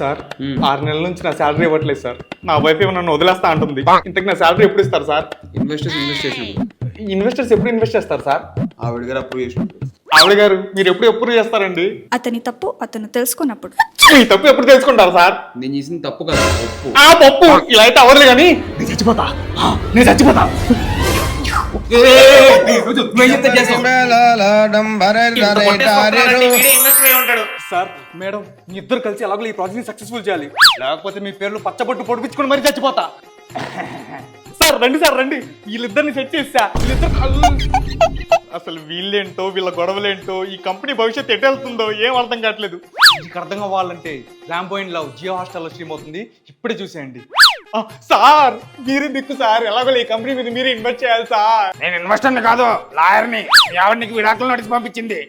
Sir 6 నెలల నుంచి నా శాలరీ ఇవ్వట్లేదు సార్. నా వైఫ్ ఏమో నన్ను వదిలేస్తా అంటుంది. ఇంతకు నా శాలరీ ఎప్పుడు ఇస్తారు సార్? ఇన్వెస్టర్స్ ఎప్పుడు ఇన్వెస్ట్ చేస్తారు సార్? ఆవిడ గారు అప్రూవ్ చేసినప్పుడు. ఆవిడ గారు మీరు ఎప్పుడు ఎప్పుడు చేస్తారండి? అతని తప్పు అతను తెలుసుకున్నప్పుడు. మీ తప్పు ఎప్పుడు తెలుసుకుంటారు సార్? నేను చేసిన తప్పు కదా ఒప్పు. ఆ పప్పు ఇలా అయితే అవ్వదు కానీ నేను చచ్చిపోతా. సార్ మేడం మీ ఇద్దరు కలిసి ఎలాగో ఈ ప్రాజెక్ట్ సక్సెస్ఫుల్ చేయాలి, లేకపోతే మీ పేర్లు పచ్చబొట్టు పొడిపించుకొని మరీ చచ్చిపోతా. సార్ రండి సార్ రండి, వీళ్ళిద్దరిని సెట్ చేసా. అసలు వీళ్ళేంటో వీళ్ళ గొడవలేంటో ఈ కంపెనీ భవిష్యత్తు ఎటు వెళ్తుందో ఏం అర్థం కావట్లేదు. మీకు అర్థం అవ్వాలంటే ర్యాంబో ఇన్ లవ్ జియో హాట్‌స్టార్లో స్ట్రీమ్ అవుతుంది, ఇప్పుడే చూసేయండి. సార్ మీరే దిక్కు సార్, ఎలాగో ఈ కంపెనీ మీద మీరే ఇన్వెస్ట్ చేయాలి సార్. నేను ఇన్వెస్టర్ని కాదు, లాయర్ని. మీ ఆవిడ నీకు విడాకులు నోటీస్ పంపించింది.